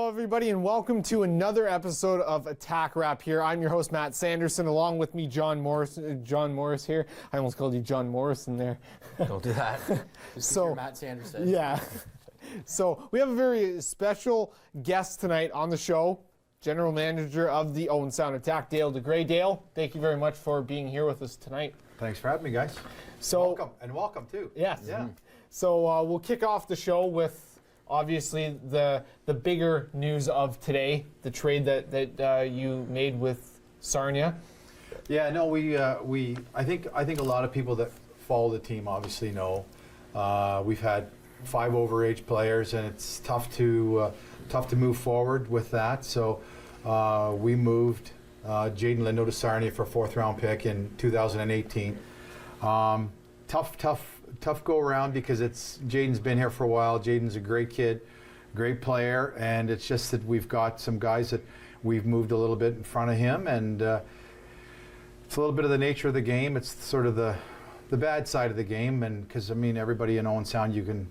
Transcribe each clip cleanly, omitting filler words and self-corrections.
Hello, everybody, and welcome to another episode of Attack Wrap here. I'm your host, Matt Sanderson. Along with me, John Morris here. I almost called you John Morrison there. Don't do that. So, Matt Sanderson. Yeah. So we have a very special guest tonight on the show, General Manager of the Owen Sound Attack, Dale DeGray. Dale, thank you very much for being here with us tonight. Thanks for having me, guys. So welcome too. Yes. Yeah. So we'll kick off the show with obviously the bigger news of today, the trade that you made with Sarnia. Yeah. No, I think a lot of people that follow the team obviously know we've had 5 overage players, and it's tough to move forward with that. So we moved Jaden Lindo to Sarnia for a 4th round pick in 2018. Tough go around because Jaden's been here for a while. Jaden's a great kid, great player, and it's just that we've got some guys that we've moved a little bit in front of him, and it's a little bit of the nature of the game. It's sort of the bad side of the game, and because I mean everybody in Owen Sound, you can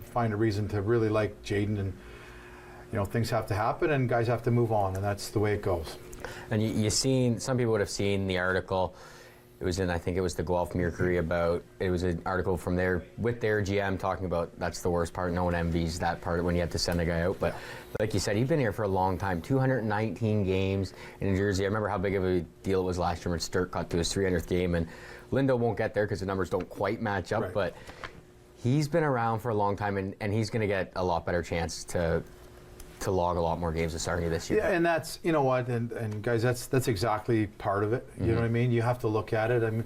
find a reason to really like Jaden, and things have to happen and guys have to move on, and that's the way it goes. And you seen, some people would have seen the article. It was in, I think it was the Guelph Mercury, it was an article from with their GM talking about that's the worst part. No one envies that part when you have to send a guy out. But like you said, he's been here for a long time, 219 games in New Jersey. I remember how big of a deal it was last year when Sturt got to his 300th game, and Lindo won't get there because the numbers don't quite match up. Right. But he's been around for a long time, and he's going to get a lot better chance to log a lot more games with Sarnia this year. Yeah, and that's, and guys, that's exactly part of it. You know what I mean? You have to look at it. I mean,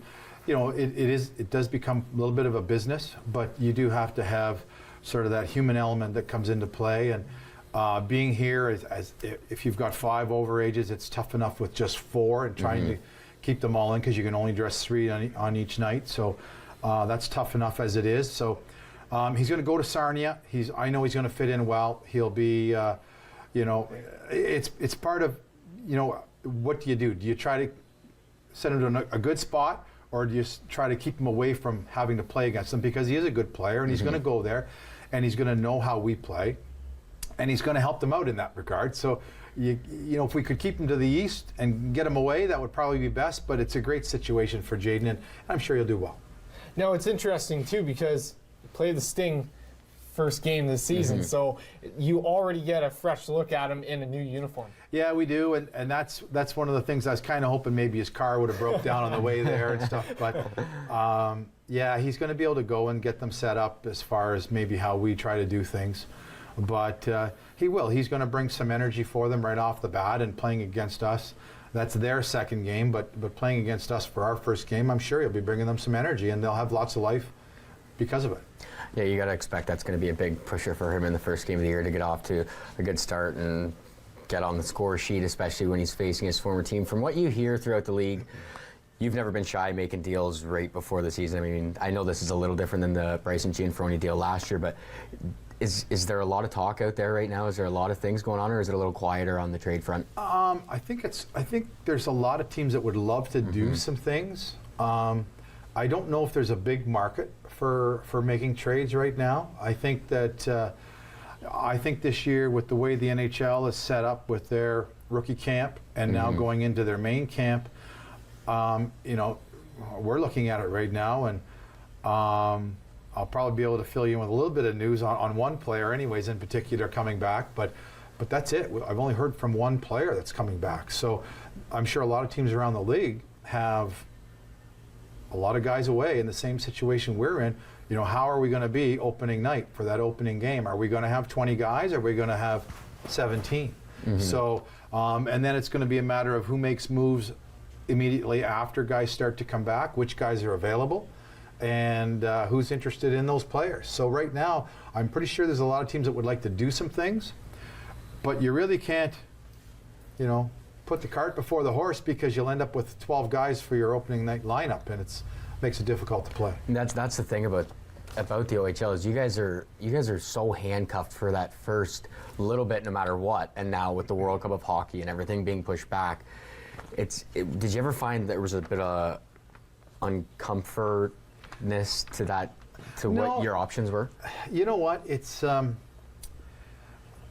it does become a little bit of a business, but you do have to have sort of that human element that comes into play. And being here, as if you've got 5 overages, it's tough enough with just 4 and trying to keep them all in because you can only dress 3 on each night. So that's tough enough as it is. So he's going to go to Sarnia. I know he's going to fit in well. He'll be, it's part of, what do you do? Do you try to send him to a good spot, or do you try to keep him away from having to play against him? Because he is a good player, and he's going to go there, and he's going to know how we play, and he's going to help them out in that regard. So, if we could keep him to the east and get him away, that would probably be best. But it's a great situation for Jaden, and I'm sure he'll do well. Now, it's interesting, too, because play the Sting first game this season, so you already get a fresh look at him in a new uniform. Yeah, we do, and that's one of the things I was kind of hoping maybe his car would have broke down on the way there and stuff. But yeah, he's going to be able to go and get them set up as far as maybe how we try to do things. But he will. He's going to bring some energy for them right off the bat, and playing against us. That's their second game, but playing against us for our first game, I'm sure he'll be bringing them some energy, and they'll have lots of life because of it. Yeah, you got to expect that's going to be a big pusher for him in the first game of the year to get off to a good start and get on the score sheet, especially when he's facing his former team. From what you hear throughout the league, you've never been shy making deals right before the season. I mean, I know this is a little different than the Bryson Gianfroni deal last year, but is there a lot of talk out there right now? Is there a lot of things going on, or is it a little quieter on the trade front? I think there's a lot of teams that would love to do some things. I don't know if there's a big market for making trades right now. I think that I think this year, with the way the NHL is set up with their rookie camp and now going into their main camp, we're looking at it right now, and I'll probably be able to fill you in with a little bit of news on one player anyways in particular coming back, but that's it. I've only heard from one player that's coming back. So I'm sure a lot of teams around the league have a lot of guys away in the same situation we're in. How are we going to be opening night for that opening game? Are we going to have 20 guys, or are we going to have 17? So, and then it's going to be a matter of who makes moves immediately after guys start to come back, which guys are available, and who's interested in those players. So right now, I'm pretty sure there's a lot of teams that would like to do some things, but you really can't, put the cart before the horse, because you'll end up with 12 guys for your opening night lineup, and it makes it difficult to play. And that's the thing about the OHL is you guys are so handcuffed for that first little bit no matter what. And now with the World Cup of Hockey and everything being pushed back, did you ever find there was a bit of uncomfortness to that, to what your options were? You know what? It's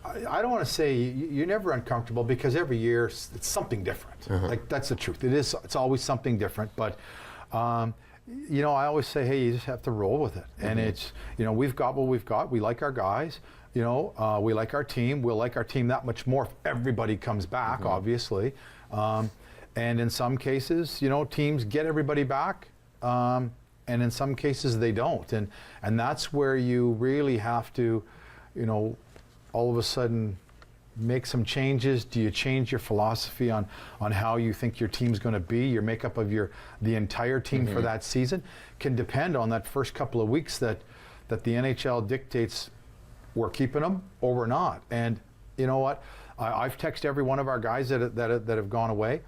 I don't want to say you're never uncomfortable because every year it's something different. Like that's the truth. It's always something different. But you know, I always say, hey, you just have to roll with it. And it's, you know, we've got what we've got. We like our guys. You know, we like our team. We'll like our team that much more if everybody comes back, obviously. And in some cases, you know, teams get everybody back. And in some cases they don't. And that's where you really have to, you know, all of a sudden make some changes. Do you change your philosophy on how you think your team's going to be? Your makeup of the entire team for that season can depend on that first couple of weeks that the NHL dictates we're keeping them or we're not. And you know what? I've texted every one of our guys that have gone away,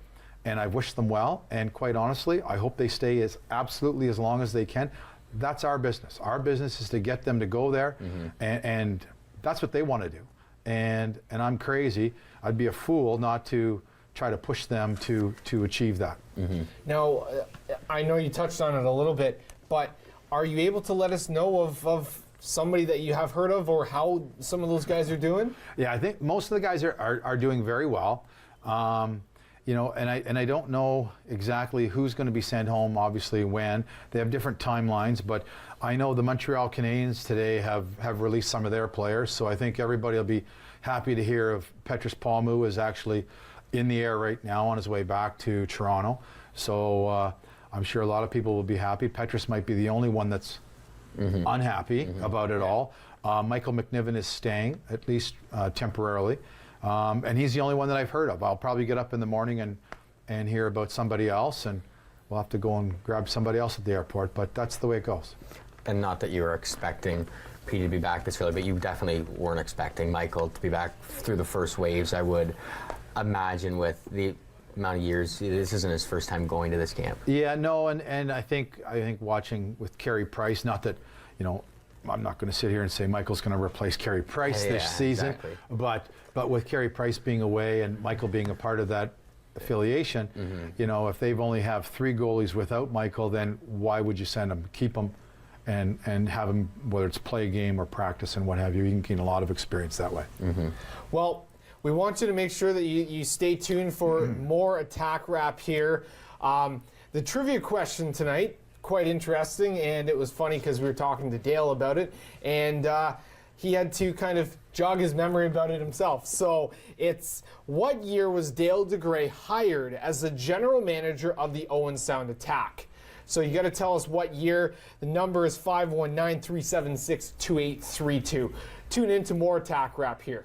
and I've wished them well. And quite honestly, I hope they stay as long as they can. That's our business. Our business is to get them to go there, and that's what they want to do. And I'm crazy. I'd be a fool not to try to push them to achieve that. Now, I know you touched on it a little bit, but are you able to let us know of somebody that you have heard of or how some of those guys are doing? Yeah, I think most of the guys are doing very well. You know, and I don't know exactly who's going to be sent home, obviously when. They have different timelines, but I know the Montreal Canadiens today have released some of their players, so I think everybody will be happy to hear of Petrus Palmu is actually in the air right now on his way back to Toronto. So I'm sure a lot of people will be happy. Petrus might be the only one that's unhappy about it all. Michael McNiven is staying, at least temporarily. And he's the only one that I've heard of. I'll probably get up in the morning and hear about somebody else, and we'll have to go and grab somebody else at the airport, but that's the way it goes. And not that you were expecting Petey to be back this early, but you definitely weren't expecting Michael to be back through the first waves, I would imagine, with the amount of years. This isn't his first time going to this camp. Yeah, no, and I think watching with Carey Price, not that, you know, I'm not going to sit here and say Michael's going to replace Carey Price this season, exactly. but with Carey Price being away and Michael being a part of that affiliation, you know, if they've only have 3 goalies without Michael, then why would you send them? Keep them and have them, whether it's play a game or practice and what have you. You can gain a lot of experience that way. Well, we want you to make sure that you stay tuned for more Attack Wrap here. The trivia question tonight, quite interesting, and it was funny because we were talking to Dale about it, and he had to kind of jog his memory about it himself. So it's, what year was Dale DeGray hired as the general manager of the Owen Sound Attack? So you got to tell us what year. The number is 519-376-2832. Tune in to more Attack Wrap here.